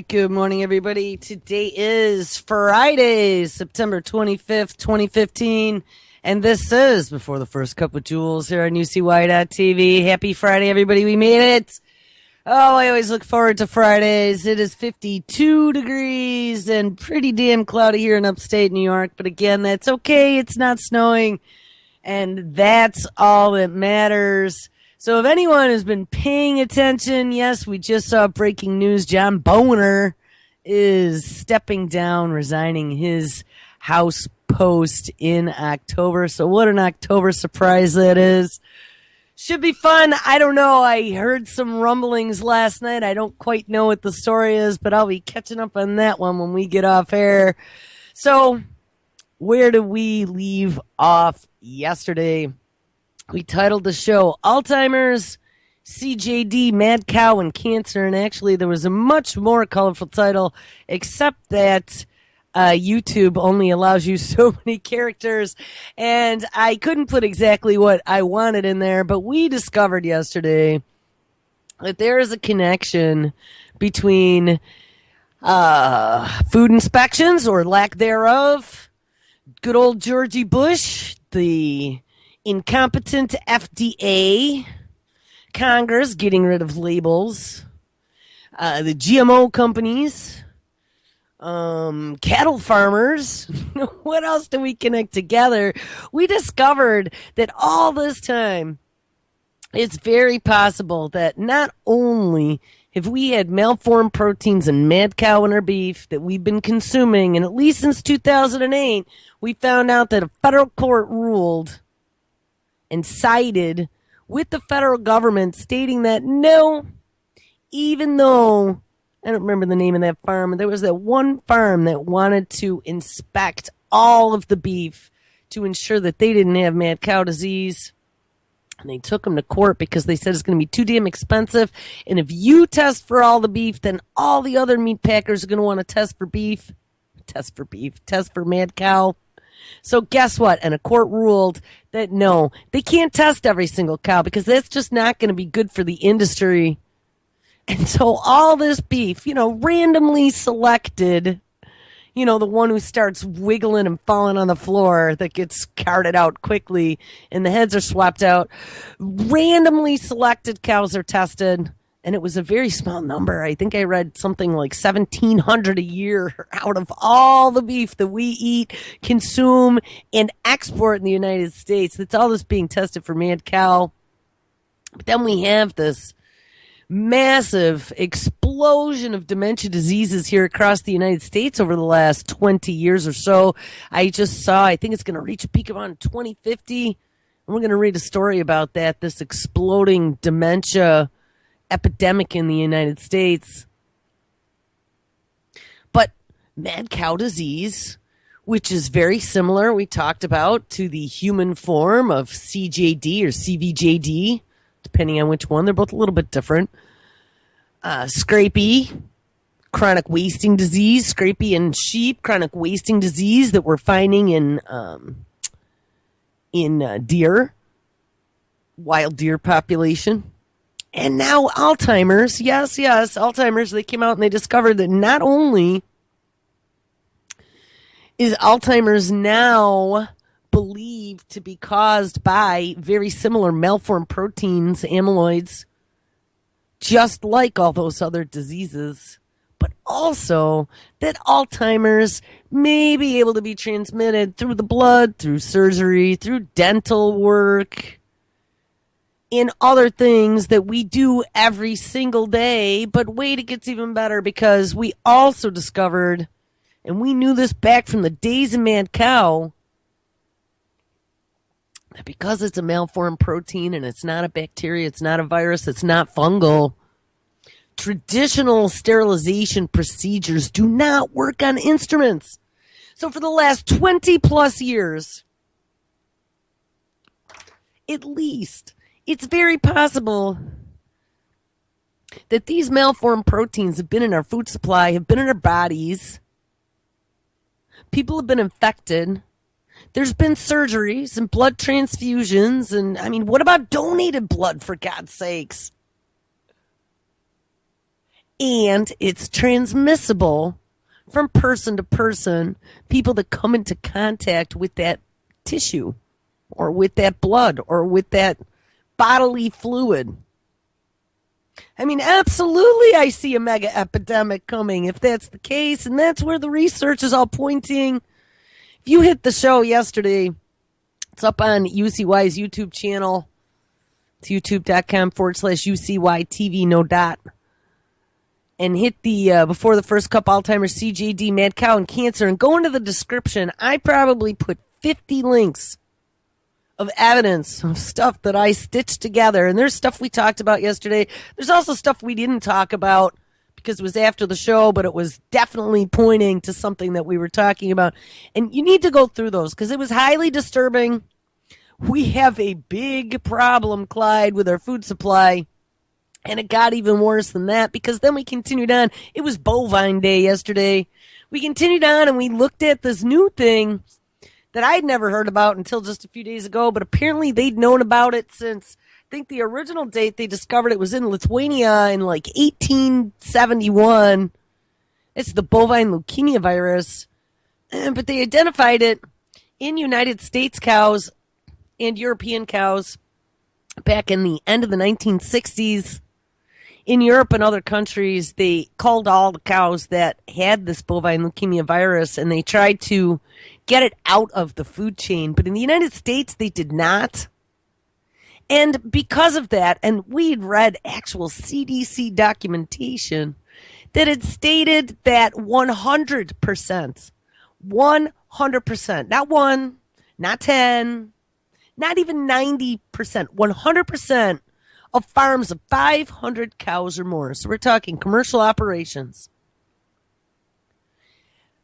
right, good morning, everybody. Today is Friday, September 25th, 2015, and this is Before the First Cup with Jules here on UCY.TV. Happy Friday, everybody. We made it. Oh, I always look forward to Fridays. It is 52 degrees and pretty damn cloudy here in upstate New York, but again, that's okay. It's not snowing, and that's all that matters. So if anyone has been paying attention, yes, we just saw breaking news. John Boner is stepping down, resigning his House post in October. So what an October surprise that is. Should be fun. I don't know. I heard some rumblings last night. I don't quite know what the story is, but I'll be catching up on that one when we get off air. So where did we leave off yesterday? We titled the show Alzheimer's, CJD, Mad Cow, and Cancer. And actually, there was a much more colorful title, except that YouTube only allows you so many characters. And I couldn't put exactly what I wanted in there, but we discovered yesterday that there is a connection between food inspections, or lack thereof, good old Georgie Bush, the incompetent FDA, Congress getting rid of labels, the GMO companies, cattle farmers. What else do we connect together? We discovered that all this time, it's very possible that not only have we had malformed proteins and mad cow in our beef that we've been consuming, and at least since 2008, we found out that a federal court ruled and sided with the federal government, stating that no, even though, I don't remember the name of that farm, there was that one farm that wanted to inspect all of the beef to ensure that they didn't have mad cow disease. And they took them to court because they said it's going to be too damn expensive. And if you test for all the beef, then all the other meat packers are going to want to test for mad cow. So guess what? And a court ruled that no, they can't test every single cow because that's just not going to be good for the industry. And so all this beef, randomly selected, the one who starts wiggling and falling on the floor that gets carted out quickly and the heads are swapped out, randomly selected cows are tested. And it was a very small number. I think I read something like 1,700 a year out of all the beef that we eat, consume, and export in the United States. That's all this being tested for mad cow. But then we have this massive explosion of dementia diseases here across the United States over the last 20 years or so. I think it's going to reach a peak around 2050. And we're going to read a story about that, this exploding dementia epidemic in the United States. But mad cow disease, which is very similar, we talked about, to the human form of CJD or CVJD, depending on which one. They're both a little bit different. Scrapie, chronic wasting disease, scrapie in sheep, chronic wasting disease that we're finding in deer, wild deer population. And now Alzheimer's, yes, Alzheimer's, they came out and they discovered that not only is Alzheimer's now believed to be caused by very similar malformed proteins, amyloids, just like all those other diseases, but also that Alzheimer's may be able to be transmitted through the blood, through surgery, through dental work, in other things that we do every single day. But wait, it gets even better, because we also discovered, and we knew this back from the days of mad cow, that because it's a malformed protein and it's not a bacteria, it's not a virus, it's not fungal, traditional sterilization procedures do not work on instruments. So for the last 20 plus years, at least, it's very possible that these malformed proteins have been in our food supply, have been in our bodies. People have been infected. There's been surgeries and blood transfusions. And, what about donated blood, for God's sakes? and it's transmissible from person to person, people that come into contact with that tissue or with that blood or with that bodily fluid. I mean, absolutely, I see a mega epidemic coming if that's the case, and that's where the research is all pointing. If you hit the show yesterday, it's up on UCY's YouTube channel. It's youtube.com/UCYTV, no dot. And hit the Before the First Cup Alzheimer's, CJD, Mad Cow, and Cancer, and go into the description. I probably put 50 links of evidence of stuff that I stitched together. And there's stuff we talked about yesterday. There's also stuff we didn't talk about because it was after the show, but it was definitely pointing to something that we were talking about. And you need to go through those because it was highly disturbing. We have a big problem, Clyde, with our food supply. And it got even worse than that because then we continued on. It was Bovine Day yesterday. We continued on and we looked at this new thing that I'd never heard about until just a few days ago, but apparently they'd known about it since, I think the original date they discovered it was in Lithuania in like 1871. It's the bovine leukemia virus, but they identified it in United States cows and European cows back in the end of the 1960s. In Europe and other countries, they culled all the cows that had this bovine leukemia virus and they tried to get it out of the food chain. But in the United States, they did not. And because of that, and we'd read actual CDC documentation that had stated that 100%, 100%, not 1, not 10, not even 90%, 100% of farms of 500 cows or more. So we're talking commercial operations.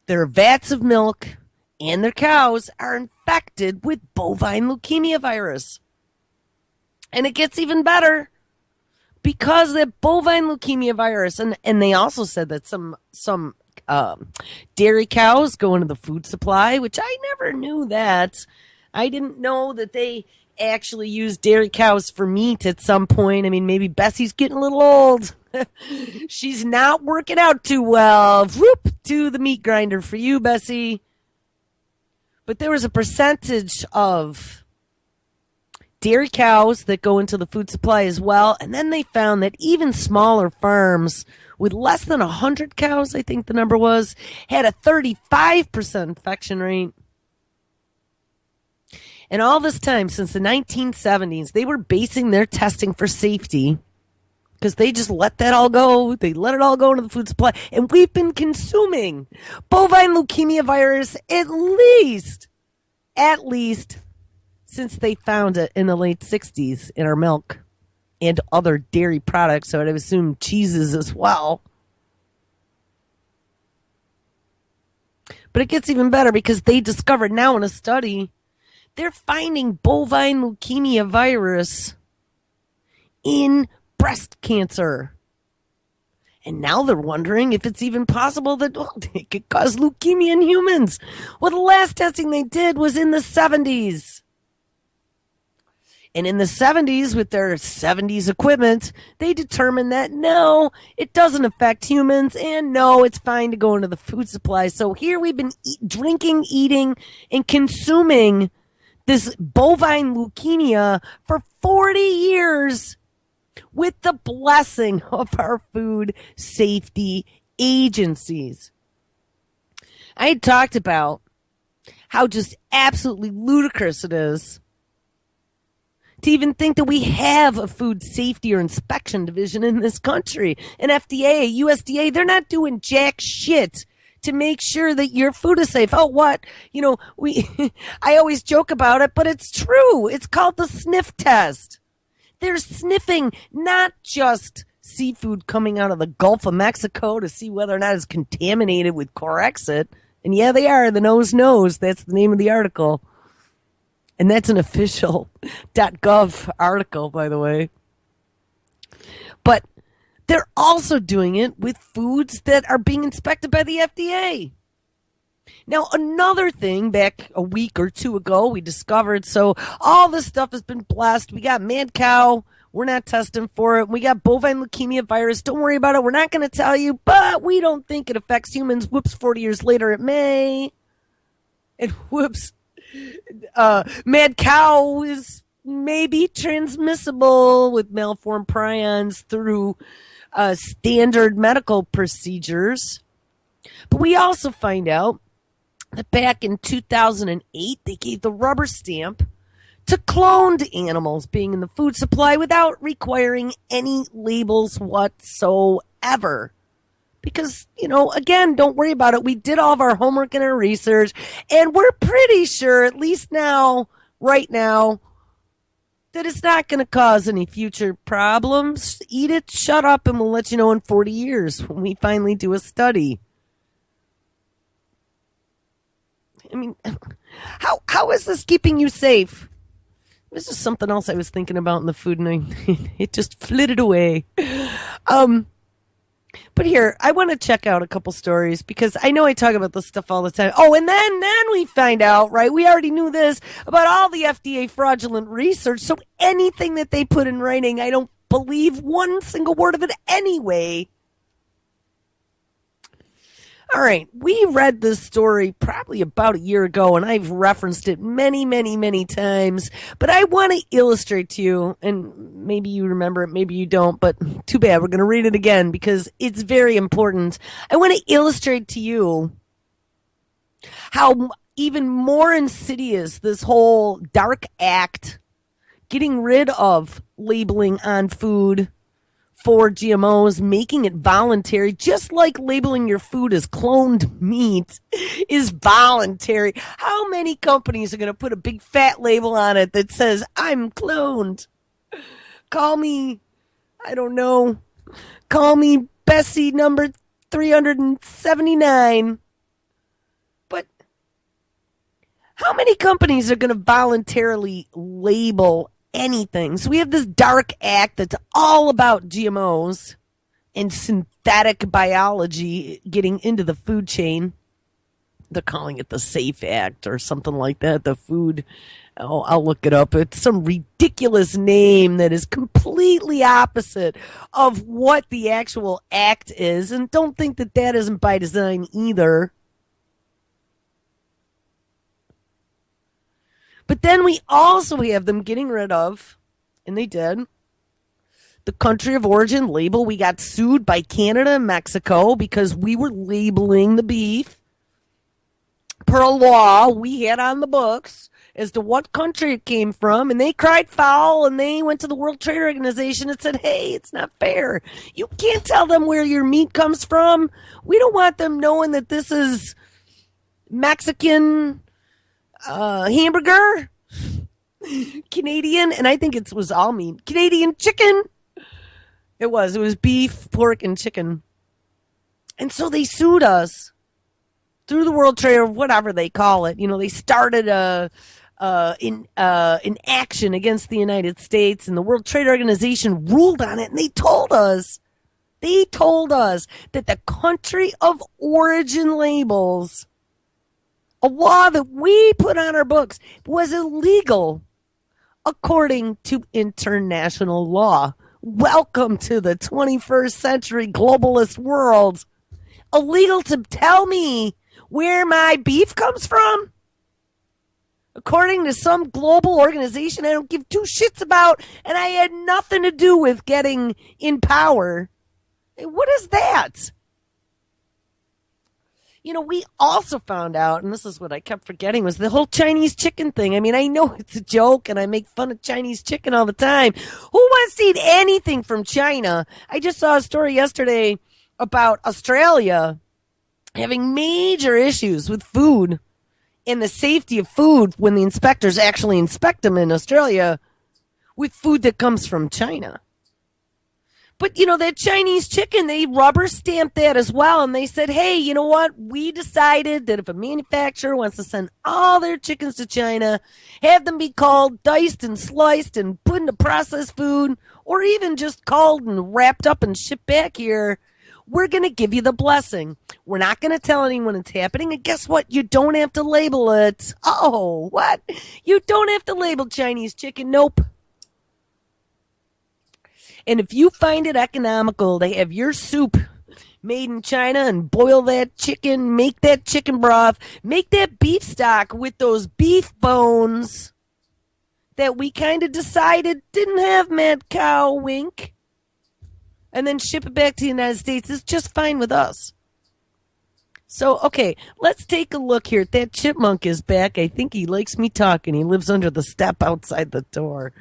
Their vats of milk and their cows are infected with bovine leukemia virus. And it gets even better because that bovine leukemia virus, and they also said that some dairy cows go into the food supply, which I never knew that. I didn't know that they actually use dairy cows for meat at some point. I mean, maybe Bessie's getting a little old. She's not working out too well. Whoop, to the meat grinder for you, Bessie. But there was a percentage of dairy cows that go into the food supply as well. And then they found that even smaller farms with less than 100 cows, I think the number was, had a 35% infection rate. And all this time, since the 1970s, they were basing their testing for safety because they just let that all go. They let it all go into the food supply. And we've been consuming bovine leukemia virus at least, since they found it in the late 60s in our milk and other dairy products. So I'd assume cheeses as well. But it gets even better because they discovered now in a study they're finding bovine leukemia virus in breast cancer. And now they're wondering if it's even possible that it could cause leukemia in humans. Well, the last testing they did was in the 70s. And in the 70s, with their 70s equipment, they determined that no, it doesn't affect humans, and no, it's fine to go into the food supply. So here we've been drinking, eating, and consuming this bovine leukemia for 40 years with the blessing of our food safety agencies. I had talked about how just absolutely ludicrous it is to even think that we have a food safety or inspection division in this country. An FDA, USDA, they're not doing jack shit to make sure that your food is safe. Oh, what? You know, I always joke about it, but it's true. It's called the sniff test. They're sniffing not just seafood coming out of the Gulf of Mexico to see whether or not it's contaminated with Corexit. And yeah, they are. The nose knows. That's the name of the article. And that's an official .gov article, by the way. But they're also doing it with foods that are being inspected by the FDA. Now, another thing, back a week or two ago, we discovered, so all this stuff has been blessed. We got Mad Cow We're not testing for it. We got bovine leukemia virus. Don't worry about it. We're not going to tell you, but we don't think it affects humans. Whoops, 40 years later it may. And whoops, mad cow is maybe transmissible with malformed prions through standard medical procedures. But we also find out that back in 2008, they gave the rubber stamp to cloned animals being in the food supply without requiring any labels whatsoever. Because, again, don't worry about it. We did all of our homework and our research, and we're pretty sure, at least now, right now, that it's not going to cause any future problems. Eat it, shut up, and we'll let you know in 40 years when we finally do a study. I mean, how is this keeping you safe? This is something else I was thinking about in the food, and it just flitted away. But here, I want to check out a couple stories because I know I talk about this stuff all the time. Oh, and then we find out, right? We already knew this about all the FDA fraudulent research. So anything that they put in writing, I don't believe one single word of it anyway. All right, we read this story probably about a year ago, and I've referenced it many, many, many times. But I want to illustrate to you, and maybe you remember it, maybe you don't, but too bad. We're going to read it again because it's very important. I want to illustrate to you how even more insidious this whole dark act, getting rid of labeling on food for GMOs, making it voluntary, just like labeling your food as cloned meat is voluntary. How many companies are going to put a big fat label on it that says, I'm cloned? Call me, I don't know, call me Bessie number 379. But how many companies are going to voluntarily label anything? So we have this dark act that's all about GMOs and synthetic biology getting into the food chain. They're calling it the SAFE Act or something like that. The food, I'll look it up. It's some ridiculous name that is completely opposite of what the actual act is. And don't think that that isn't by design either. But then we also have them getting rid of, and they did, the country of origin label. We got sued by Canada and Mexico because we were labeling the beef per a law we had on the books as to what country it came from. And they cried foul, and they went to the World Trade Organization and said, hey, it's not fair. You can't tell them where your meat comes from. We don't want them knowing that this is Mexican hamburger, Canadian, and I think it was all meat. Canadian chicken. It was beef, pork, and chicken. And so they sued us through the World Trade, or whatever they call it. They started an action against the United States, and the World Trade Organization ruled on it, and they told us that the country of origin labels, a law that we put on our books, was illegal according to international law. Welcome to the 21st century globalist world. Illegal to tell me where my beef comes from? According to some global organization I don't give two shits about, and I had nothing to do with getting in power. What is that? We also found out, and this is what I kept forgetting, was the whole Chinese chicken thing. I mean, I know it's a joke, and I make fun of Chinese chicken all the time. Who wants to eat anything from China? I just saw a story yesterday about Australia having major issues with food and the safety of food when the inspectors actually inspect them in Australia with food that comes from China. But, that Chinese chicken, they rubber stamped that as well. And they said, hey, you know what? We decided that if a manufacturer wants to send all their chickens to China, have them be called, diced and sliced and put into processed food, or even just called and wrapped up and shipped back here, we're going to give you the blessing. We're not going to tell anyone it's happening. And guess what? You don't have to label it. Oh, what? You don't have to label Chinese chicken. Nope. And if you find it economical to have your soup made in China and boil that chicken, make that chicken broth, make that beef stock with those beef bones that we kind of decided didn't have mad cow wink, and then ship it back to the United States, is just fine with us. So, okay, let's take a look here. That chipmunk is back. I think he likes me talking. He lives under the step outside the door.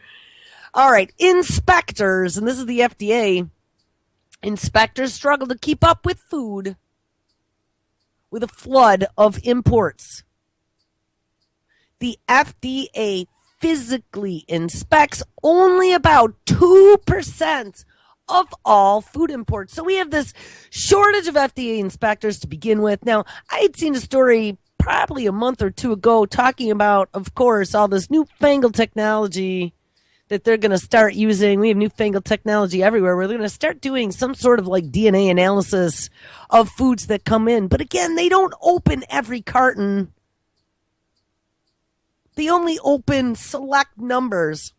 All right, inspectors, and this is the FDA. Inspectors struggle to keep up with food with a flood of imports. The FDA physically inspects only about 2% of all food imports. So we have this shortage of FDA inspectors to begin with. Now, I had seen a story probably a month or two ago talking about, of course, all this newfangled technology that they're going to start using. We have newfangled technology everywhere where they're going to start doing some sort of like DNA analysis of foods that come in. But again, they don't open every carton. They only open select numbers.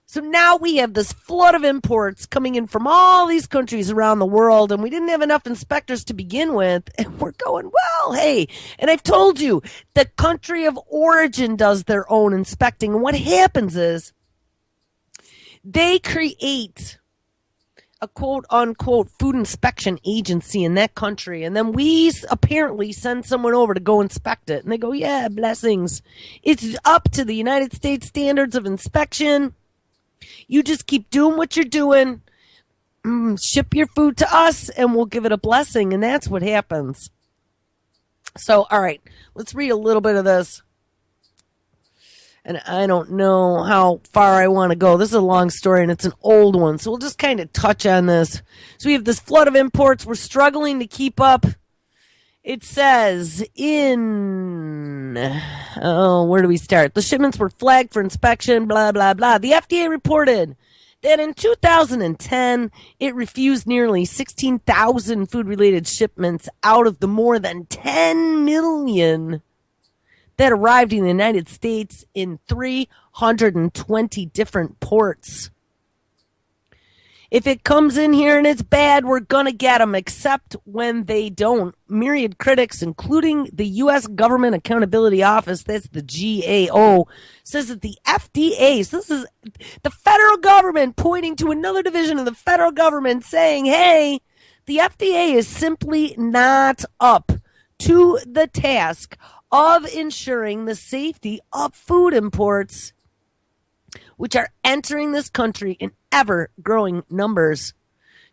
So now we have this flood of imports coming in from all these countries around the world, and we didn't have enough inspectors to begin with. And we're going, well, hey, and I've told you, the country of origin does their own inspecting. And what happens is they create a quote-unquote food inspection agency in that country, and then we apparently send someone over to go inspect it. And they go, yeah, blessings. It's up to the United States standards of inspection. You just keep doing what you're doing. Ship your food to us, and we'll give it a blessing. And that's what happens. So, all right, let's read a little bit of this. And I don't know how far I want to go. This is a long story, and it's an old one. So we'll just kind of touch on this. So we have this flood of imports. We're struggling to keep up. It says where do we start? The shipments were flagged for inspection, blah, blah, blah. The FDA reported that in 2010, it refused nearly 16,000 food-related shipments out of the more than 10 million that arrived in the United States in 320 different ports. If it comes in here and it's bad, we're going to get them, except when they don't. Myriad critics, including the U.S. Government Accountability Office, that's the GAO, says that the FDA, so this is the federal government pointing to another division of the federal government saying, hey, the FDA is simply not up to the task of ensuring the safety of food imports, which are entering this country in ever-growing numbers.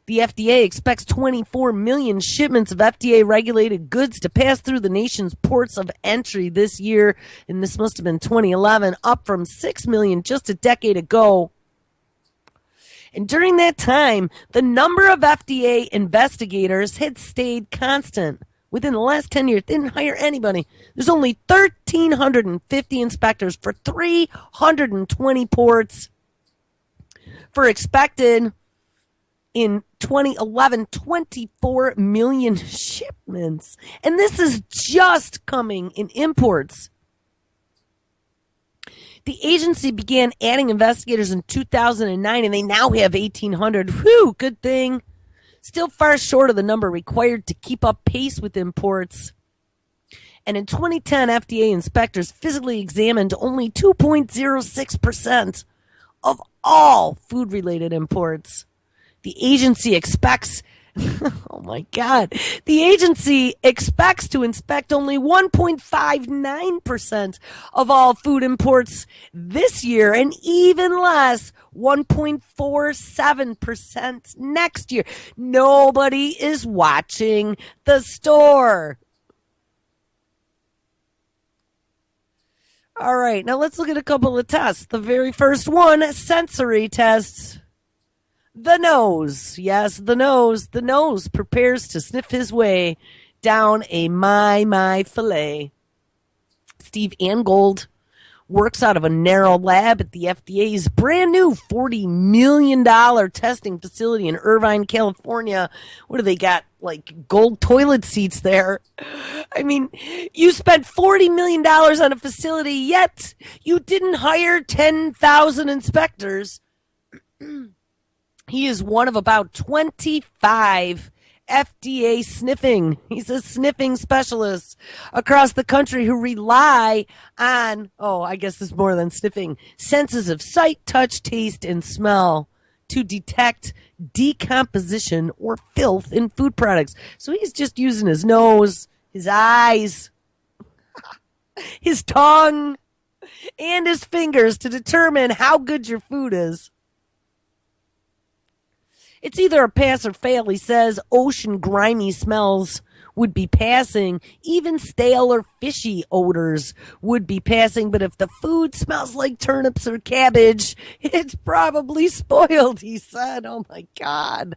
The FDA expects 24 million shipments of FDA-regulated goods to pass through the nation's ports of entry this year, and this must have been 2011, up from 6 million just a decade ago. And during that time, the number of FDA investigators had stayed constant. Within the last 10 years, they didn't hire anybody. There's only 1,350 inspectors for 320 ports. For expected in 2011, 24 million shipments. And this is just coming in imports. The agency began adding investigators in 2009, and they now have 1,800. Whew, good thing. Still far short of the number required to keep up pace with imports. And in 2010, FDA inspectors physically examined only 2.06% of all food-related imports. The agency expects, oh my God, the agency expects to inspect only 1.59% of all food imports this year, and even less, 1.47% next year. Nobody is watching the store. All right, now let's look at a couple of tests. The very first one, sensory tests. The nose. Yes, the nose. The nose prepares to sniff his way down a my filet. Steve Angold works out of a narrow lab at the FDA's brand new $40 million testing facility in Irvine, California. What do they got? Like gold toilet seats there. I mean, you spent $40 million on a facility, yet you didn't hire 10,000 inspectors. He is one of about 25 FDA sniffing. He's a sniffing specialist across the country who rely on, I guess it's more than sniffing, senses of sight, touch, taste, and smell to detect decomposition or filth in food products. So he's just using his nose, his eyes, his tongue, and his fingers to determine how good your food is. It's either a pass or fail, he says. Ocean grimy smells would be passing. Even stale or fishy odors would be passing. But if the food smells like turnips or cabbage, it's probably spoiled, he said. Oh, my God.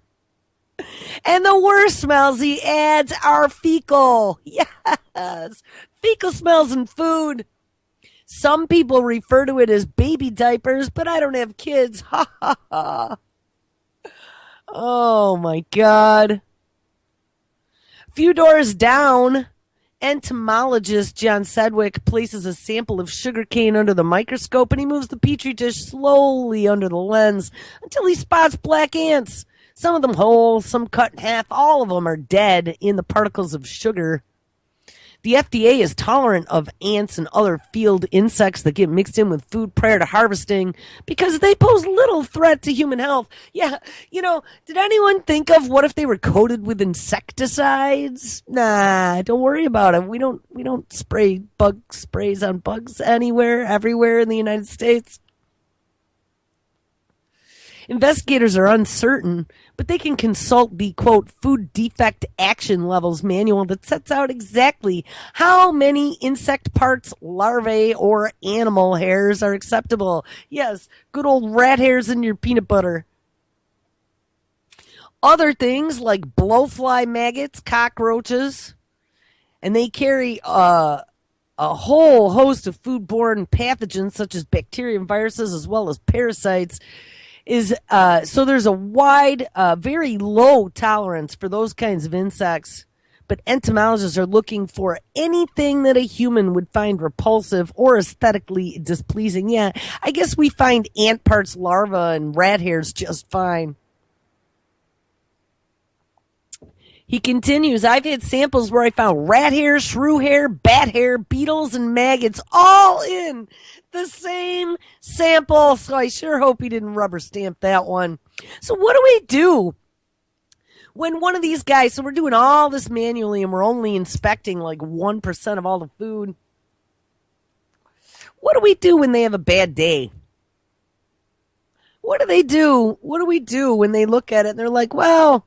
And the worst smells, he adds, are fecal. Yes. Fecal smells in food. Some people refer to it as baby diapers, but I don't have kids. Ha, ha, ha. Oh, my God. A few doors down, entomologist John Sedgwick places a sample of sugarcane under the microscope, and he moves the petri dish slowly under the lens until he spots black ants. Some of them whole, some cut in half. All of them are dead in the particles of sugar. The FDA is tolerant of ants and other field insects that get mixed in with food prior to harvesting because they pose little threat to human health. Yeah, did anyone think of what if they were coated with insecticides? Nah, don't worry about it. We don't spray bug sprays on bugs anywhere, everywhere in the United States. Investigators are uncertain, but they can consult the, quote, food defect action levels manual that sets out exactly how many insect parts, larvae, or animal hairs are acceptable. Yes, good old rat hairs in your peanut butter. Other things like blowfly maggots, cockroaches, and they carry a whole host of foodborne pathogens such as bacteria and viruses as well as parasites. So there's a wide, very low tolerance for those kinds of insects. But entomologists are looking for anything that a human would find repulsive or aesthetically displeasing. Yeah, I guess we find ant parts, larvae, and rat hairs just fine. He continues, I've had samples where I found rat hair, shrew hair, bat hair, beetles, and maggots all in the same sample. So I sure hope he didn't rubber stamp that one. So what do we do when one of these guys, so we're doing all this manually and we're only inspecting like 1% of all the food. What do we do when they have a bad day? What do they do? What do we do when they look at it and they're like, well,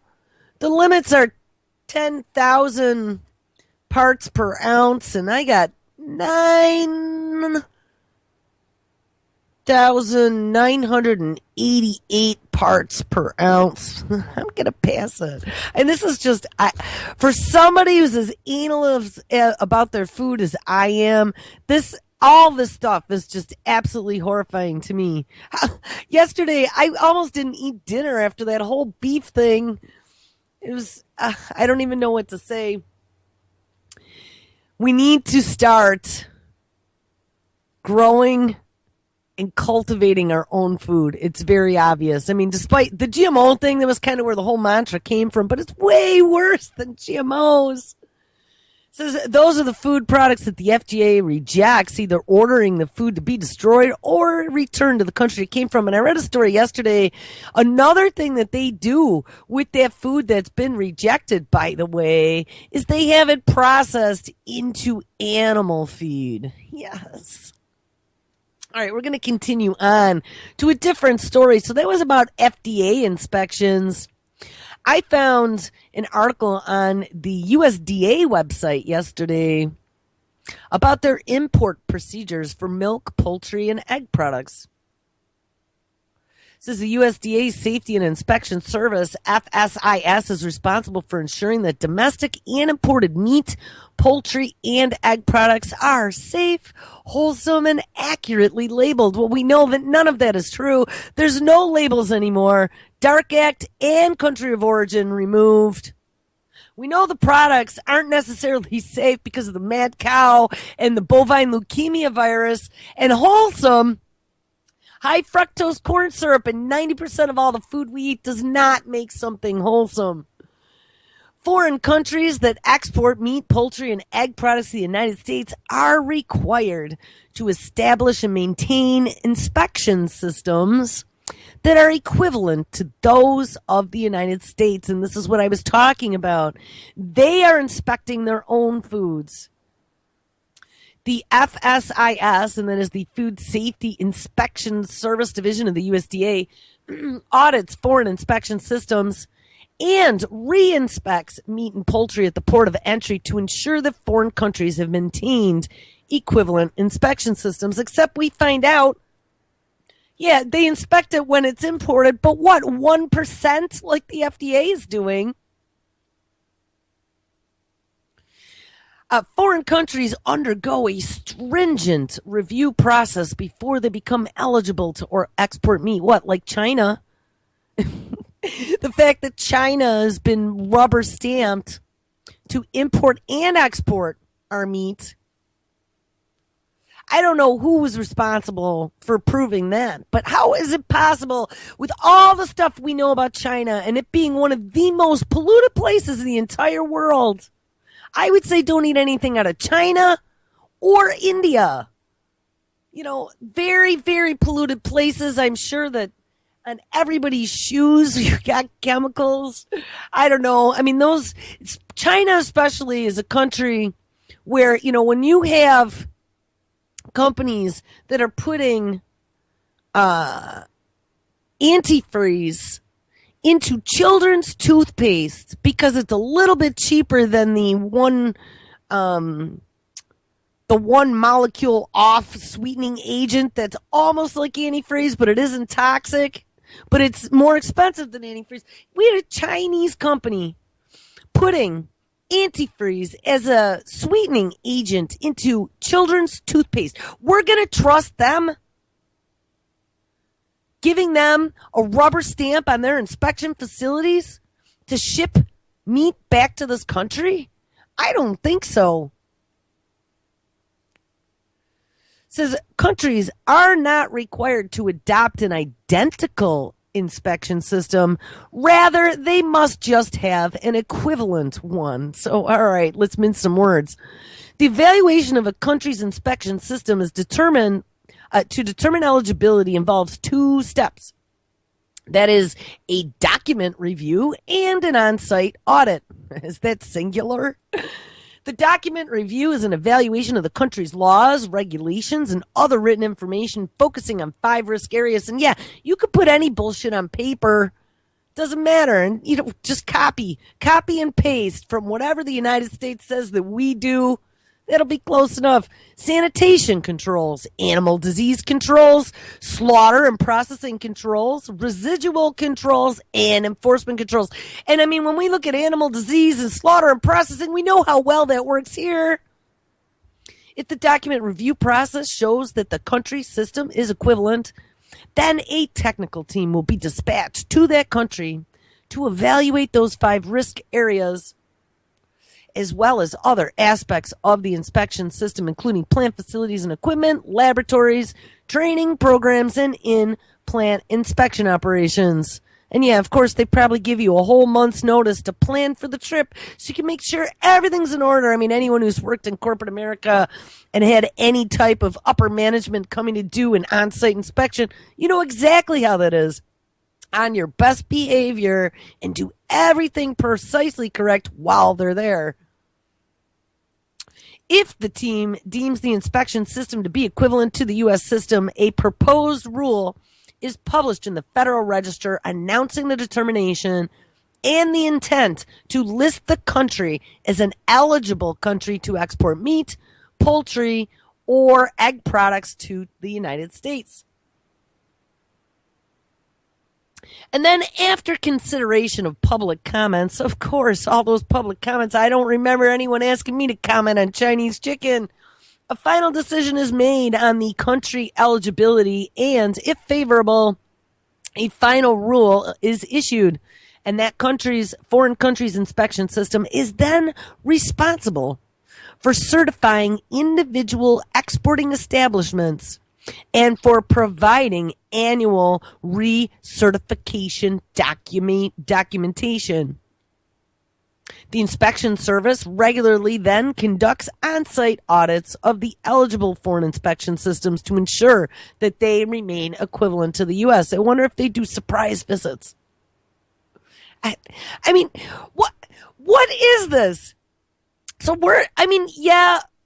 the limits are 10,000 parts per ounce, and I got 9,988 parts per ounce. I'm going to pass it. And this is just, for somebody who's as anal about their food as I am, all this stuff is just absolutely horrifying to me. Yesterday, I almost didn't eat dinner after that whole beef thing. It was, I don't even know what to say. We need to start growing and cultivating our own food. It's very obvious. I mean, despite the GMO thing, that was kind of where the whole mantra came from, but it's way worse than GMOs. It says those are the food products that the FDA rejects, either ordering the food to be destroyed or returned to the country it came from. And I read a story yesterday. Another thing that they do with that food that's been rejected, by the way, is they have it processed into animal feed. Yes. All right, we're going to continue on to a different story. So that was about FDA inspections. I found an article on the USDA website yesterday about their import procedures for milk, poultry, and egg products. It says the USDA Safety and Inspection Service, FSIS, is responsible for ensuring that domestic and imported meat, poultry, and egg products are safe, wholesome, and accurately labeled. Well, we know that none of that is true. There's no labels anymore. Dark Act and country of origin removed. We know the products aren't necessarily safe because of the mad cow and the bovine leukemia virus, and wholesome. High fructose corn syrup and 90% of all the food we eat does not make something wholesome. Foreign countries that export meat, poultry, and egg products to the United States are required to establish and maintain inspection systems that are equivalent to those of the United States. And this is what I was talking about. They are inspecting their own foods. The FSIS, and that is the Food Safety Inspection Service Division of the USDA, audits foreign inspection systems and re-inspects meat and poultry at the port of entry to ensure that foreign countries have maintained equivalent inspection systems, except we find out, yeah, they inspect it when it's imported, but what, 1% like the FDA is doing? Foreign countries undergo a stringent review process before they become eligible to or export meat. What, like China? The fact that China has been rubber stamped to import and export our meat. I don't know who was responsible for proving that, but how is it possible with all the stuff we know about China and it being one of the most polluted places in the entire world? I would say don't eat anything out of China or India. You know, very, very polluted places. I'm sure that on everybody's shoes, you got chemicals. I don't know. I mean, China especially is a country where, you know, when you have companies that are putting antifreeze into children's toothpaste because it's a little bit cheaper than the one molecule off sweetening agent that's almost like antifreeze, but it isn't toxic, but it's more expensive than antifreeze. We had a Chinese company putting antifreeze as a sweetening agent into children's toothpaste. We're going to trust them? Giving them a rubber stamp on their inspection facilities to ship meat back to this country? I don't think so. It says countries are not required to adopt an identical inspection system. Rather, they must just have an equivalent one. So, all right, let's mince some words. The evaluation of a country's inspection system is determined to determine eligibility involves two steps. That is a document review and an on-site audit. Is that singular? The document review is an evaluation of the country's laws, regulations, and other written information focusing on 5 risk areas. And yeah, you could put any bullshit on paper. Doesn't matter. And, you know, just copy and paste from whatever the United States says that we do. That'll be close enough. Sanitation controls, animal disease controls, slaughter and processing controls, residual controls, and enforcement controls. And I mean, when we look at animal disease and slaughter and processing, we know how well that works here. If the document review process shows that the country's system is equivalent, then a technical team will be dispatched to that country to evaluate those 5 risk areas, as well as other aspects of the inspection system, including plant facilities and equipment, laboratories, training programs, and in-plant inspection operations. And yeah, of course, they probably give you a whole month's notice to plan for the trip so you can make sure everything's in order. I mean, anyone who's worked in corporate America and had any type of upper management coming to do an on-site inspection, you know exactly how that is. On your best behavior and do everything precisely correct while they're there. If the team deems the inspection system to be equivalent to the U.S. system, a proposed rule is published in the Federal Register announcing the determination and the intent to list the country as an eligible country to export meat, poultry, or egg products to the United States. And then after consideration of public comments, of course, all those public comments, I don't remember anyone asking me to comment on Chinese chicken. A final decision is made on the country eligibility, and if favorable, a final rule is issued. And that foreign country's inspection system is then responsible for certifying individual exporting establishments and for providing annual recertification documentation. The inspection service regularly then conducts on-site audits of the eligible foreign inspection systems to ensure that they remain equivalent to the U.S. I wonder if they do surprise visits. I mean, what is this? So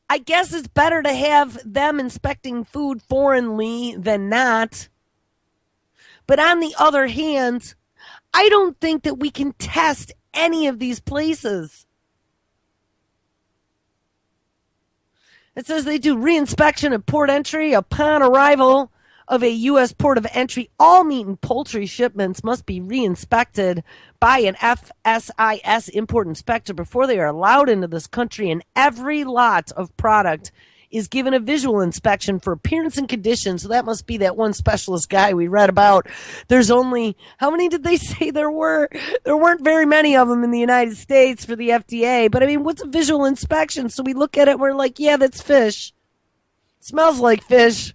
I guess it's better to have them inspecting food foreignly than not. But on the other hand, I don't think that we can test any of these places. It says they do reinspection at port entry upon arrival of a U.S. port of entry. All meat and poultry shipments must be reinspected by an FSIS import inspector before they are allowed into this country, and every lot of product is given a visual inspection for appearance and condition. So that must be that one specialist guy we read about. There's only, how many did they say there were? There weren't very many of them in the United States for the FDA. But I mean, what's a visual inspection? So we look at it and we're like, yeah, that's fish. It smells like fish.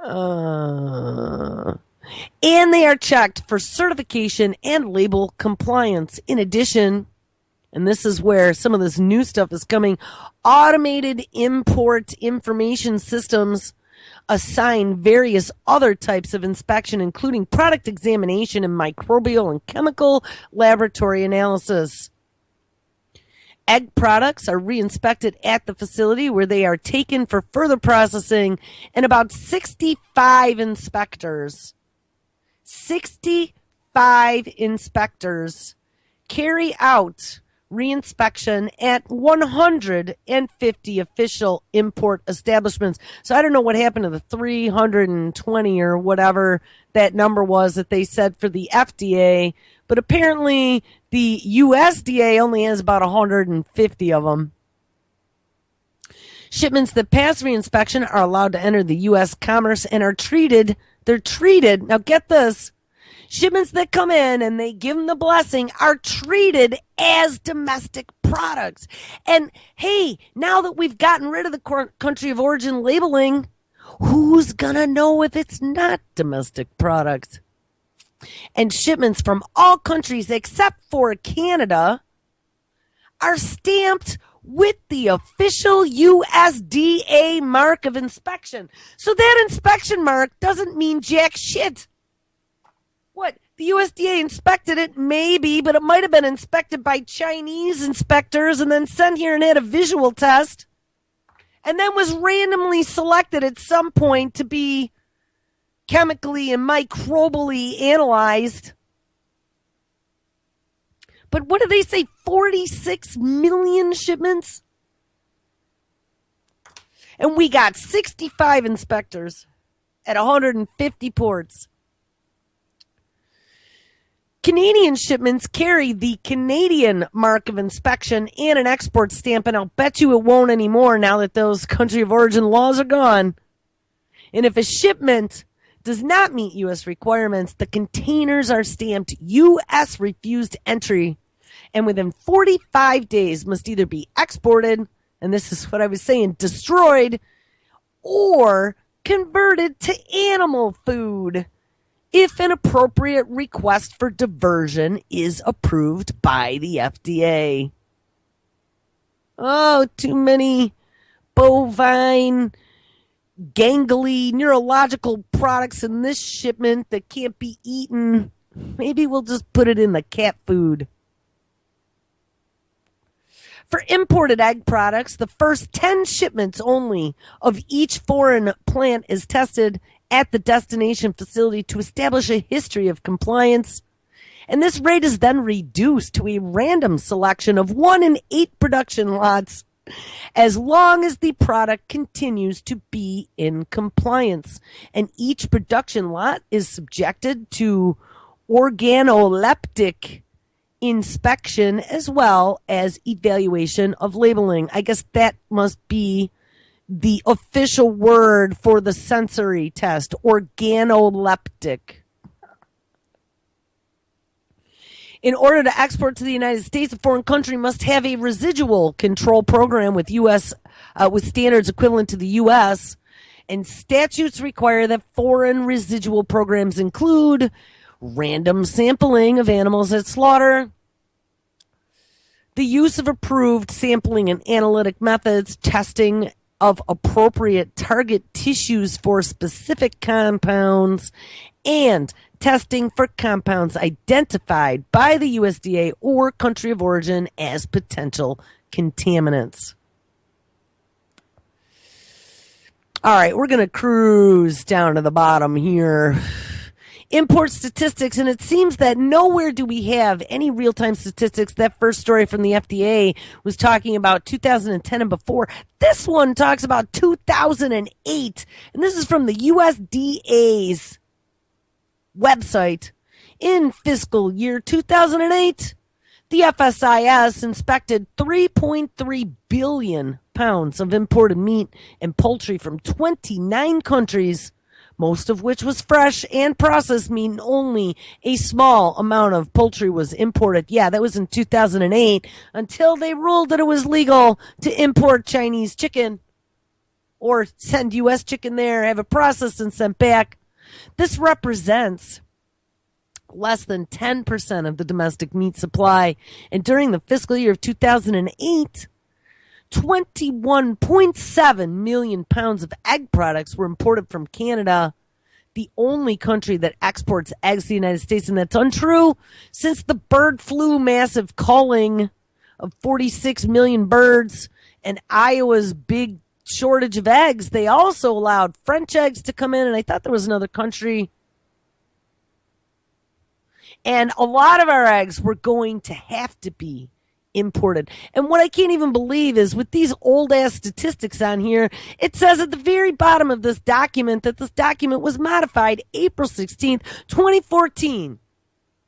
And they are checked for certification and label compliance. In addition, and this is where some of this new stuff is coming, automated import information systems assign various other types of inspection, including product examination and microbial and chemical laboratory analysis. Egg products are reinspected at the facility where they are taken for further processing, and about 65 inspectors carry out reinspection at 150 official import establishments. So I don't know what happened to the 320 or whatever that number was that they said for the FDA, but apparently the USDA only has about 150 of them. Shipments that pass reinspection are allowed to enter the U.S. commerce and are treated, now get this, shipments that come in and they give them the blessing are treated as domestic products. And hey, now that we've gotten rid of the country of origin labeling, who's gonna know if it's not domestic product? And shipments from all countries except for Canada are stamped with the official USDA mark of inspection. So that inspection mark doesn't mean jack shit. What? The USDA inspected it? Maybe, but it might have been inspected by Chinese inspectors and then sent here and had a visual test and then was randomly selected at some point to be chemically and microbially analyzed. But what do they say? 46 million shipments? And we got 65 inspectors at 150 ports. Canadian shipments carry the Canadian mark of inspection and an export stamp, and I'll bet you it won't anymore now that those country of origin laws are gone. And if a shipment does not meet U.S. requirements, the containers are stamped U.S. refused entry, and within 45 days must either be exported, and this is what I was saying, destroyed, or converted to animal food if an appropriate request for diversion is approved by the FDA. Oh, too many bovine, gangly, neurological products in this shipment that can't be eaten. Maybe we'll just put it in the cat food. For imported egg products, the first 10 shipments only of each foreign plant is tested at the destination facility to establish a history of compliance. And this rate is then reduced to a random selection of 1 in 8 production lots as long as the product continues to be in compliance. And each production lot is subjected to organoleptic inspection as well as evaluation of labeling. I guess that must be the official word for the sensory test, organoleptic. In order to export to the United States, a foreign country must have a residual control program with U.S. with standards equivalent to the U.S., and statutes require that foreign residual programs include random sampling of animals at slaughter, the use of approved sampling and analytic methods, testing of appropriate target tissues for specific compounds, and testing for compounds identified by the USDA or country of origin as potential contaminants. All right, we're going to cruise down to the bottom here. Import statistics, and it seems that nowhere do we have any real-time statistics. That first story from the FDA was talking about 2010 and before. This one talks about 2008, and this is from the USDA's website. In fiscal year 2008, the FSIS inspected 3.3 billion pounds of imported meat and poultry from 29 countries, most of which was fresh and processed meat, and only a small amount of poultry was imported. Yeah, that was in 2008, until they ruled that it was legal to import Chinese chicken or send U.S. chicken there, have it processed and sent back. This represents less than 10% of the domestic meat supply. And during the fiscal year of 2008, 21.7 million pounds of egg products were imported from Canada, the only country that exports eggs to the United States. And that's untrue since the bird flu massive culling of 46 million birds and Iowa's big shortage of eggs. They also allowed French eggs to come in, and I thought there was another country. And a lot of our eggs were going to have to be imported. And what I can't even believe is with these old ass statistics on here, it says at the very bottom of this document that this document was modified April 16th, 2014.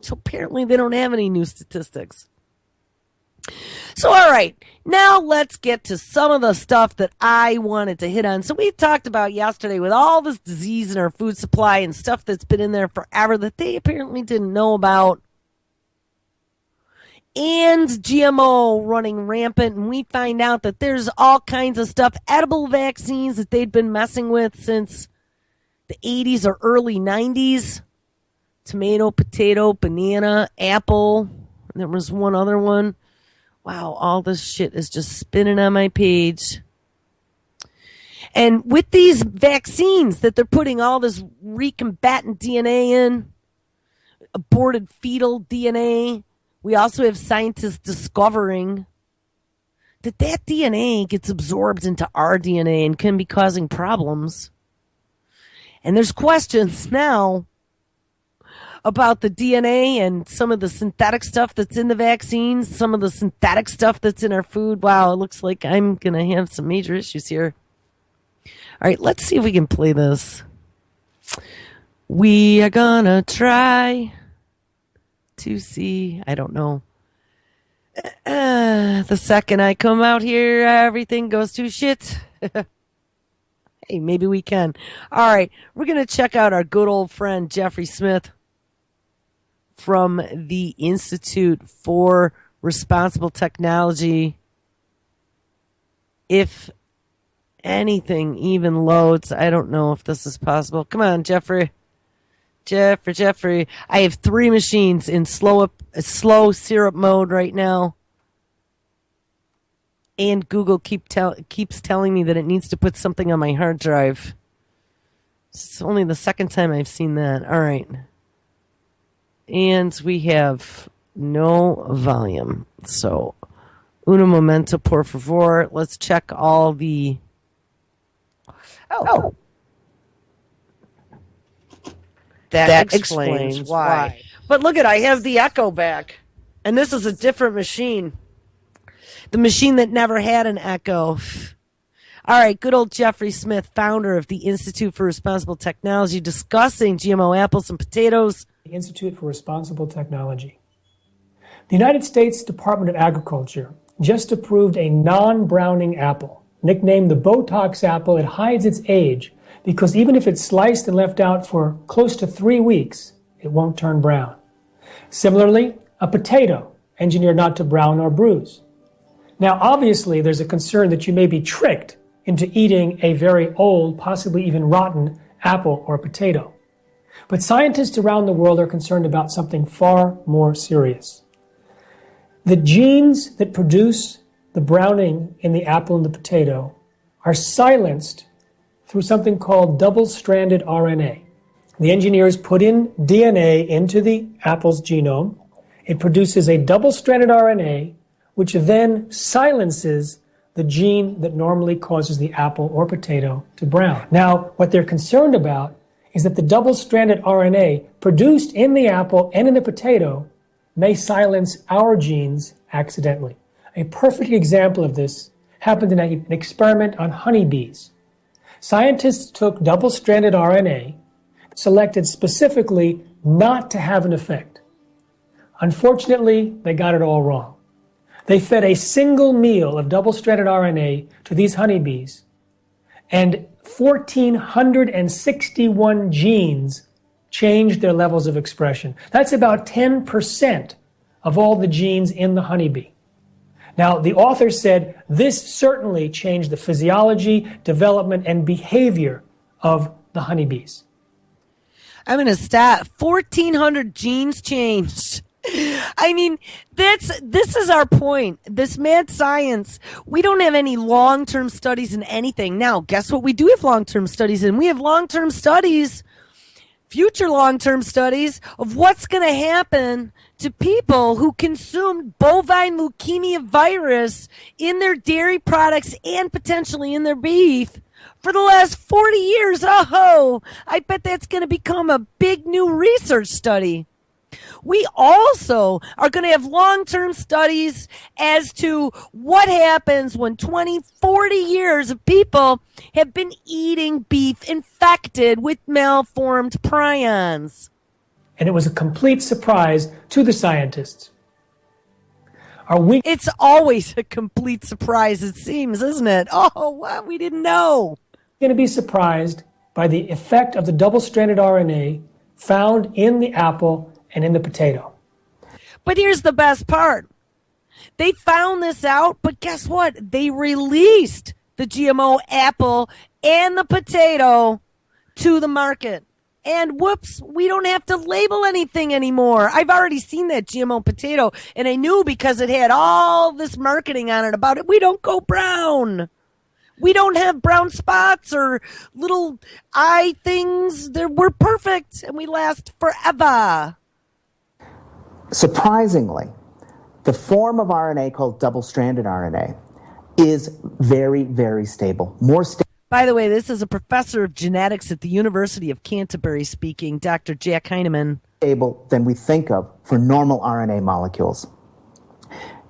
So apparently they don't have any new statistics. So, all right, now let's get to some of the stuff that I wanted to hit on. So we talked about yesterday with all this disease in our food supply and stuff that's been in there forever that they apparently didn't know about. And GMO running rampant, and we find out that there's all kinds of stuff, edible vaccines that they'd been messing with since the 80s or early 90s. Tomato, potato, banana, apple. There was one other one. Wow, all this shit is just spinning on my page. And with these vaccines that they're putting all this recombatant DNA in, aborted fetal DNA, we also have scientists discovering that that DNA gets absorbed into our DNA and can be causing problems. And there's questions now about the DNA and some of the synthetic stuff that's in the vaccines, some of the synthetic stuff that's in our food. Wow, it looks like I'm going to have some major issues here. All right, let's see if we can play this. We are going to try to see, I don't know. The second I come out here, everything goes to shit. Hey, maybe we can. All right, we're going to check out our good old friend Jeffrey Smith from the Institute for Responsible Technology. If anything even loads, I don't know if this is possible. Come on, Jeffrey. Jeffrey. I have 3 machines in slow syrup mode right now. And Google keeps telling me that it needs to put something on my hard drive. It's only the second time I've seen that. All right. And we have no volume. So, uno momento, por favor. Let's check all the... Oh. That explains why. But look I have the Echo back. And this is a different machine. The machine that never had an Echo. All right, good old Jeffrey Smith, founder of the Institute for Responsible Technology, discussing GMO apples and potatoes. The Institute for Responsible Technology. The United States Department of Agriculture just approved a non-browning apple. Nicknamed the Botox apple, it hides its age because even if it's sliced and left out for close to 3 weeks, it won't turn brown. Similarly, a potato, engineered not to brown or bruise. Now, obviously, there's a concern that you may be tricked into eating a very old, possibly even rotten apple or potato. But scientists around the world are concerned about something far more serious. The genes that produce the browning in the apple and the potato are silenced through something called double-stranded RNA. The engineers put in DNA into the apple's genome. It produces a double-stranded RNA, which then silences the gene that normally causes the apple or potato to brown. Now, what they're concerned about is that the double-stranded RNA produced in the apple and in the potato may silence our genes accidentally. A perfect example of this happened in an experiment on honeybees. Scientists took double-stranded RNA, selected specifically not to have an effect. Unfortunately, they got it all wrong. They fed a single meal of double-stranded RNA to these honeybees, and 1,461 genes changed their levels of expression. That's about 10% of all the genes in the honeybee. Now, the author said this certainly changed the physiology, development, and behavior of the honeybees. I'm going to stop. 1,400 genes changed. I mean, this is our point. This mad science, we don't have any long-term studies in anything. Now, guess what we do have long-term studies in? We have long-term studies, future long-term studies of what's going to happen to people who consumed bovine leukemia virus in their dairy products and potentially in their beef for the last 40 years. Oh, I bet that's going to become a big new research study. We also are going to have long-term studies as to what happens when 20, 40 years of people have been eating beef infected with malformed prions. And it was a complete surprise to the scientists. It's always a complete surprise, it seems, isn't it? Oh, wow, we didn't know. Going to be surprised by the effect of the double-stranded RNA found in the apple and in the potato. But here's the best part. They found this out, but guess what? They released the GMO apple and the potato to the market. And whoops, we don't have to label anything anymore. I've already seen that GMO potato, and I knew because it had all this marketing on it about it. We don't go brown. We don't have brown spots or little eye things. We're perfect, and we last forever. Surprisingly, the form of RNA called double-stranded RNA is very, very stable. More stable. By the way, this is a professor of genetics at the University of Canterbury speaking, Dr. Jack Heinemann. Stable than we think of for normal RNA molecules.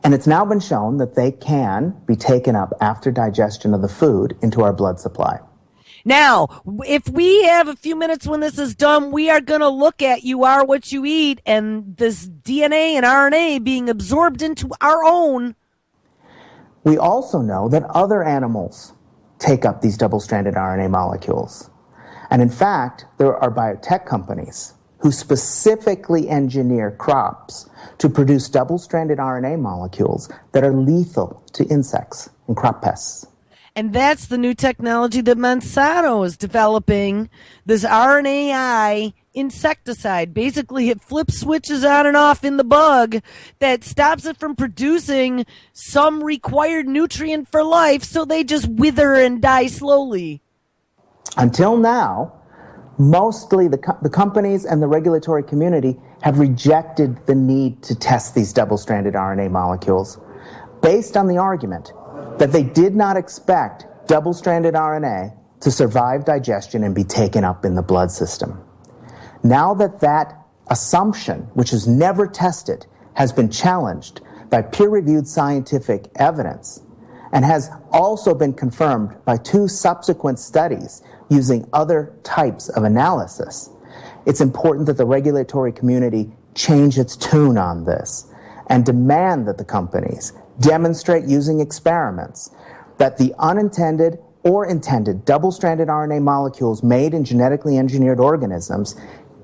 And it's now been shown that they can be taken up after digestion of the food into our blood supply. Now, if we have a few minutes when this is done, we are going to look at you are what you eat and this DNA and RNA being absorbed into our own. We also know that other animals take up these double-stranded RNA molecules. And in fact, there are biotech companies who specifically engineer crops to produce double-stranded RNA molecules that are lethal to insects and crop pests. And that's the new technology that Monsanto is developing, this RNAi insecticide. Basically, it flips switches on and off in the bug that stops it from producing some required nutrient for life, so they just wither and die slowly. Until now, mostly the companies and the regulatory community have rejected the need to test these double-stranded RNA molecules based on the argument that they did not expect double-stranded RNA to survive digestion and be taken up in the blood system. Now that that assumption, which is never tested, has been challenged by peer-reviewed scientific evidence and has also been confirmed by 2 subsequent studies using other types of analysis, it's important that the regulatory community change its tune on this and demand that the companies demonstrate using experiments that the unintended or intended double-stranded RNA molecules made in genetically engineered organisms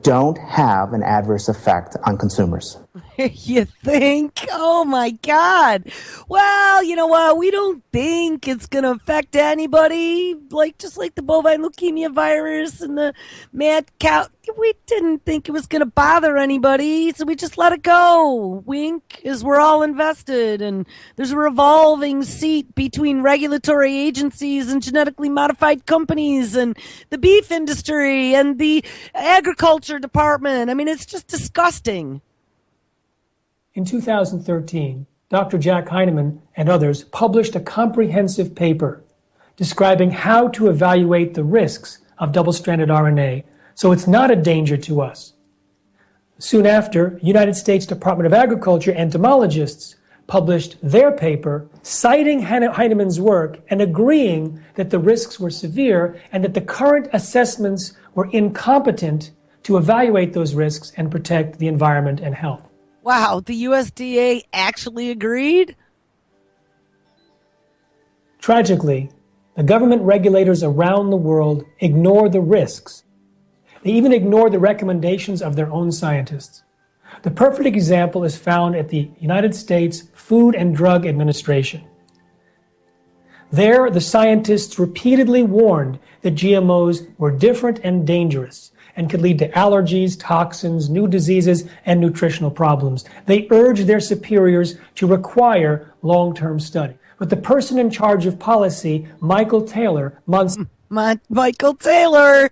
don't have an adverse effect on consumers. You think? Oh my God. Well, you know what? We don't think it's going to affect anybody. Just like the bovine leukemia virus and the mad cow. We didn't think it was going to bother anybody. So we just let it go. Wink, is we're all invested. And there's a revolving seat between regulatory agencies and genetically modified companies and the beef industry and the agriculture department. I mean, it's just disgusting. In 2013, Dr. Jack Heinemann and others published a comprehensive paper describing how to evaluate the risks of double-stranded RNA so it's not a danger to us. Soon after, United States Department of Agriculture entomologists published their paper citing Heinemann's work and agreeing that the risks were severe and that the current assessments were incompetent to evaluate those risks and protect the environment and health. Wow, the USDA actually agreed? Tragically, the government regulators around the world ignore the risks. They even ignore the recommendations of their own scientists. The perfect example is found at the United States Food and Drug Administration. There, the scientists repeatedly warned that GMOs were different and dangerous and could lead to allergies, toxins, new diseases, and nutritional problems. They urged their superiors to require long-term study. But the person in charge of policy, Michael Taylor, Michael Taylor,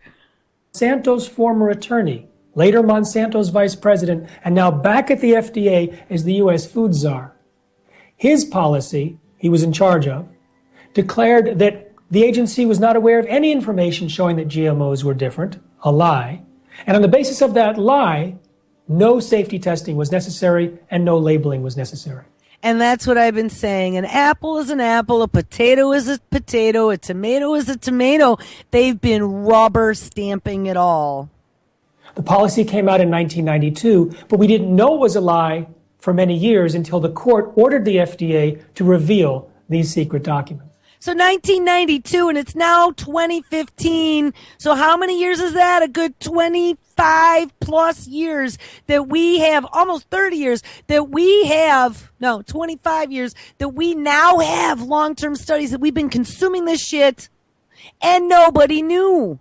Monsanto's former attorney, later Monsanto's vice president, and now back at the FDA as the U.S. food czar. His policy, he was in charge of, declared that the agency was not aware of any information showing that GMOs were different, a lie. And on the basis of that lie, no safety testing was necessary and no labeling was necessary. And that's what I've been saying. An apple is an apple, a potato is a potato, a tomato is a tomato. They've been rubber stamping it all. The policy came out in 1992, but we didn't know it was a lie for many years until the court ordered the FDA to reveal these secret documents. So 1992, and it's now 2015. So how many years is that? A good 25 plus years that we have, almost 30 years that we have, no, 25 years that we now have long-term studies that we've been consuming this shit and nobody knew.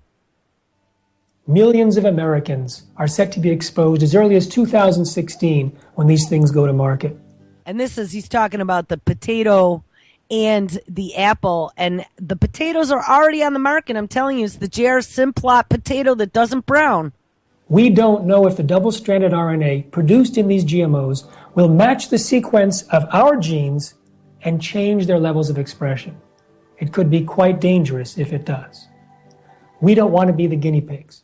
Millions of Americans are set to be exposed as early as 2016 when these things go to market. And he's talking about the potato and the apple, and the potatoes are already on the market. I'm telling you, it's the JR Simplot potato that doesn't brown. We don't know if the double-stranded RNA produced in these GMOs will match the sequence of our genes and change their levels of expression. It could be quite dangerous if it does. We don't want to be the guinea pigs.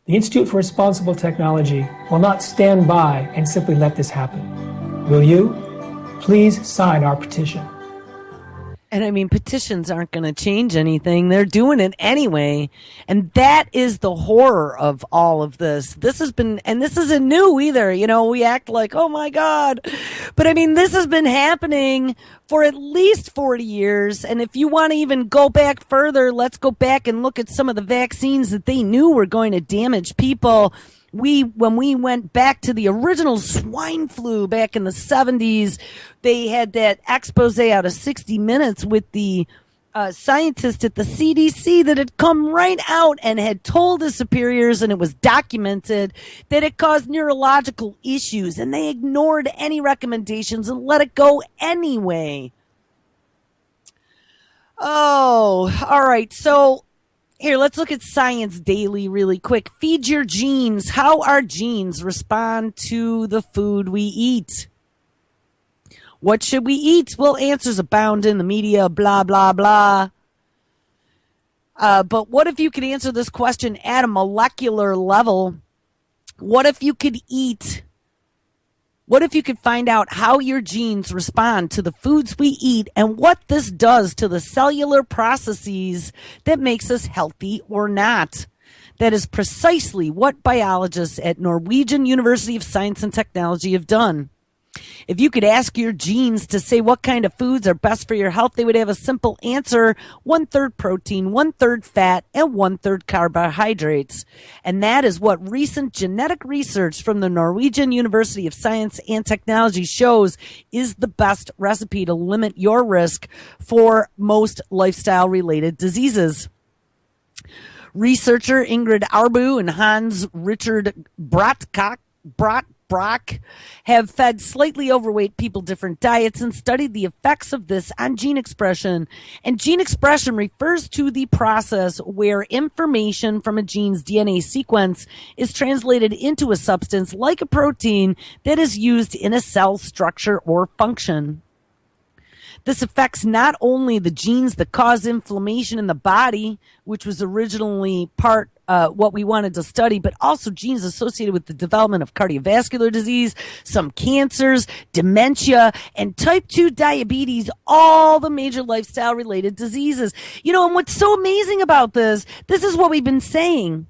The Institute for Responsible Technology will not stand by and simply let this happen. Will you? Please sign our petition. And I mean, petitions aren't going to change anything. They're doing it anyway. And that is the horror of all of this. This isn't new either. You know, we act like, oh my God. But I mean, this has been happening for at least 40 years. And if you want to even go back further, let's go back and look at some of the vaccines that they knew were going to damage people. When we went back to the original swine flu back in the 70s, they had that expose out of 60 Minutes with the scientist at the CDC that had come right out and had told his superiors, and it was documented, that it caused neurological issues, and they ignored any recommendations and let it go anyway. Oh, all right. So here, let's look at Science Daily really quick. Feed your genes. How our genes respond to the food we eat. What should we eat? Well, answers abound in the media, blah, blah, blah. But what if you could answer this question at a molecular level? What if you could find out how your genes respond to the foods we eat and what this does to the cellular processes that makes us healthy or not? That is precisely what biologists at Norwegian University of Science and Technology have done. If you could ask your genes to say what kind of foods are best for your health, they would have a simple answer: 1/3 protein, 1/3 fat, and 1/3 carbohydrates. And that is what recent genetic research from the Norwegian University of Science and Technology shows is the best recipe to limit your risk for most lifestyle-related diseases. Researcher Ingrid Arbu and Hans Richard Brock have fed slightly overweight people different diets and studied the effects of this on gene expression. And gene expression refers to the process where information from a gene's DNA sequence is translated into a substance like a protein that is used in a cell structure or function. This affects not only the genes that cause inflammation in the body, which was originally part what we wanted to study, but also genes associated with the development of cardiovascular disease, some cancers, dementia, and type 2 diabetes, all the major lifestyle-related diseases. You know, and what's so amazing about this is what we've been saying.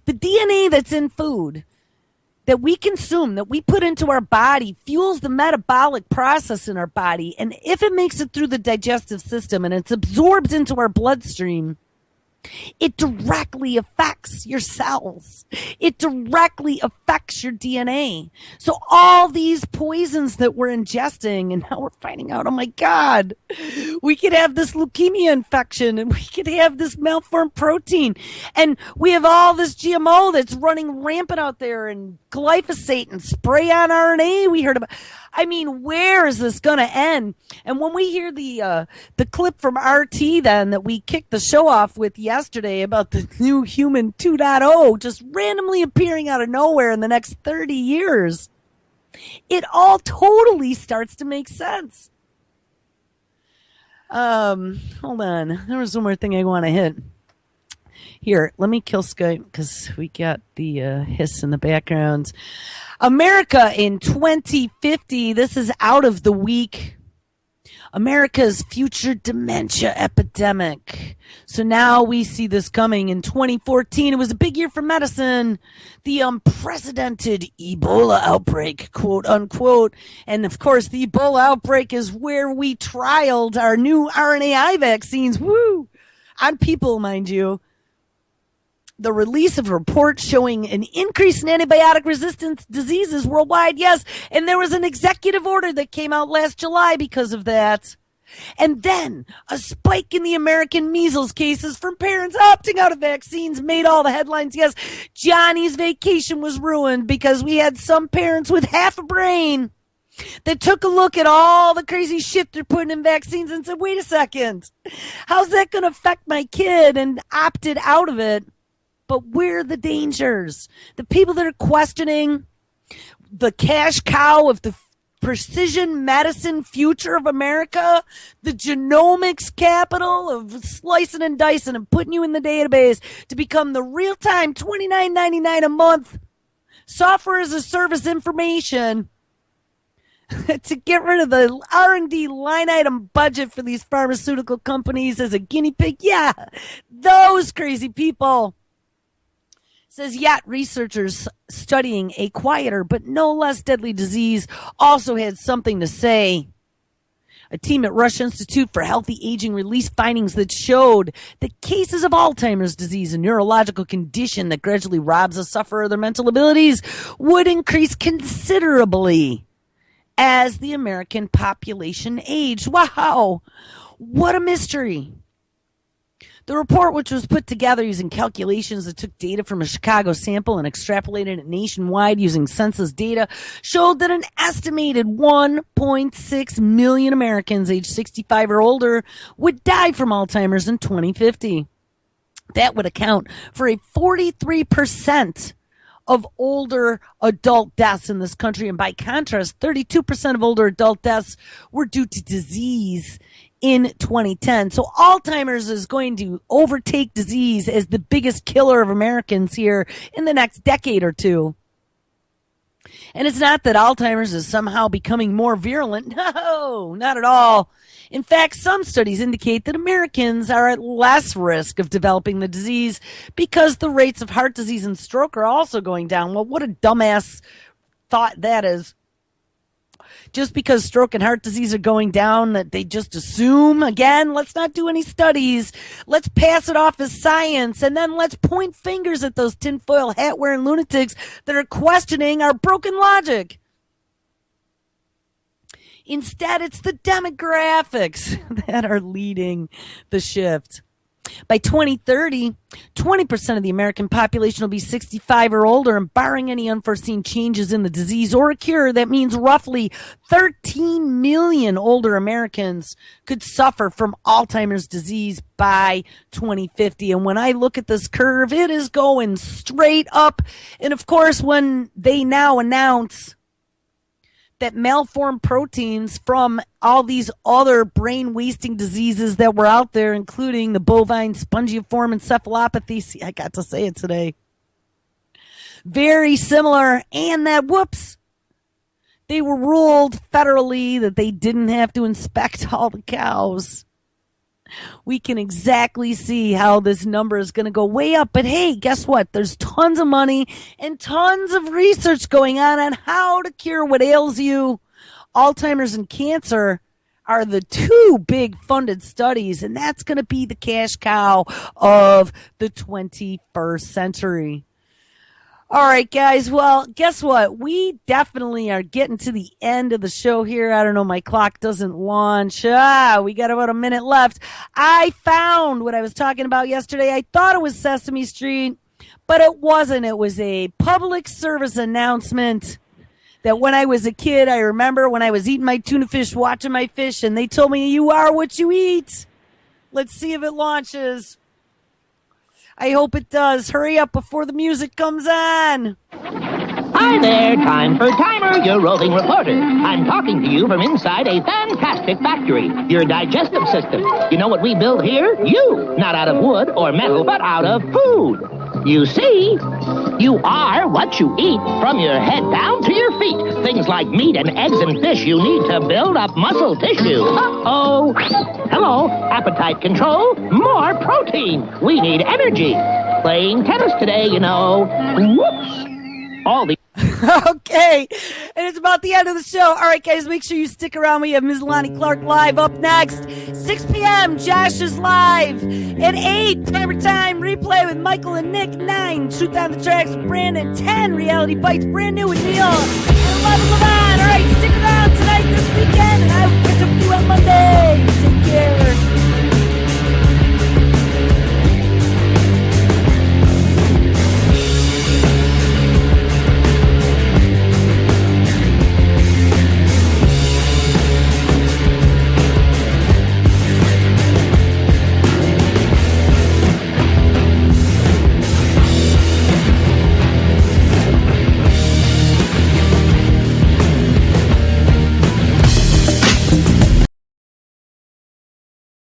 The DNA that's in food that we consume, that we put into our body, fuels the metabolic process in our body. And if it makes it through the digestive system and it's absorbed into our bloodstream, it directly affects your cells. It directly affects your DNA. So all these poisons that we're ingesting, and now we're finding out, oh my God, we could have this leukemia infection and we could have this malformed protein. And we have all this GMO that's running rampant out there, and glyphosate and spray on RNA we heard about. I mean, where is this going to end? And when we hear the clip from RT then that we kicked the show off with yesterday about the new human 2.0 just randomly appearing out of nowhere in the next 30 years, it all totally starts to make sense. Hold on. There was one more thing I want to hit. Here, let me kill Skype because we got the hiss in the background. America in 2050, this is out of the week. America's future dementia epidemic. So now we see this coming. In 2014, it was a big year for medicine. The unprecedented Ebola outbreak, quote unquote. And of course, the Ebola outbreak is where we trialed our new RNAi vaccines. Woo! On people, mind you. The release of a report showing an increase in antibiotic resistant diseases worldwide. Yes. And there was an executive order that came out last July because of that. And then a spike in the American measles cases from parents opting out of vaccines made all the headlines. Yes. Johnny's vacation was ruined because we had some parents with half a brain that took a look at all the crazy shit they're putting in vaccines and said, wait a second, how's that going to affect my kid? And opted out of it. But where are the dangers? The people that are questioning the cash cow of the precision medicine future of America, the genomics capital of slicing and dicing and putting you in the database to become the real-time $29.99 a month software as a service information to get rid of the R&D line item budget for these pharmaceutical companies as a guinea pig. Yeah, those crazy people. Says, yet researchers studying a quieter but no less deadly disease also had something to say. A team at Rush Institute for Healthy Aging released findings that showed that cases of Alzheimer's disease, a neurological condition that gradually robs a sufferer of their mental abilities, would increase considerably as the American population aged. Wow, what a mystery. The report, which was put together using calculations that took data from a Chicago sample and extrapolated it nationwide using census data, showed that an estimated 1.6 million Americans aged 65 or older would die from Alzheimer's in 2050. That would account for a 43% of older adult deaths in this country. And by contrast, 32% of older adult deaths were due to disease in 2010. So Alzheimer's is going to overtake disease as the biggest killer of Americans here in the next decade or two. And it's not that Alzheimer's is somehow becoming more virulent. No, not at all. In fact, some studies indicate that Americans are at less risk of developing the disease because the rates of heart disease and stroke are also going down. Well, what a dumbass thought that is. just because stroke and heart disease are going down that they just assume. Again, let's not do any studies. Let's pass it off as science, and then let's point fingers at those tinfoil hat-wearing lunatics that are questioning our broken logic. Instead, it's the demographics that are leading the shift. By 2030, 20% of the American population will be 65 or older, and barring any unforeseen changes in the disease or a cure, that means roughly 13 million older Americans could suffer from Alzheimer's disease by 2050. And when I look at this curve, it is going straight up. And of course, when they now announce that malformed proteins from all these other brain-wasting diseases that were out there, including the bovine spongiform encephalopathy. See, I got to say it today. Very similar, and that, whoops, they were ruled federally that they didn't have to inspect all the cows. We can exactly see how this number is going to go way up. But hey, guess what? There's tons of money and tons of research going on how to cure what ails you. Alzheimer's and cancer are the two big funded studies, and that's going to be the cash cow of the 21st century. All right, guys. Well, guess what? We definitely are getting to the end of the show here. I don't know. My clock doesn't launch. We got about a minute left. I found what I was talking about yesterday. I thought it was Sesame Street, but it wasn't. It was a public service announcement that when I was a kid, I remember when I was eating my tuna fish, watching my fish, and they told me, you are what you eat. Let's see if it launches. I hope it does. Hurry up before the music comes on. Hi there, time for Timer, your roving reporter. I'm talking to you from inside a fantastic factory, your digestive system. You know what we build here? You! Not out of wood or metal, but out of food. You see, you are what you eat from your head down to your feet. Things like meat and eggs and fish you need to build up muscle tissue. Uh-oh. Hello, appetite control, more protein. We need energy. Playing tennis today, you know. Whoops. All the... Okay, and it's about the end of the show. All right, guys, make sure you stick around. We have Ms. Lonnie Clark live up next. 6 p.m., Josh is live. At 8, Timer Time, replay with Michael and Nick. 9, Truth on the Tracks with Brandon. 10, Reality Bites, brand new with Neil.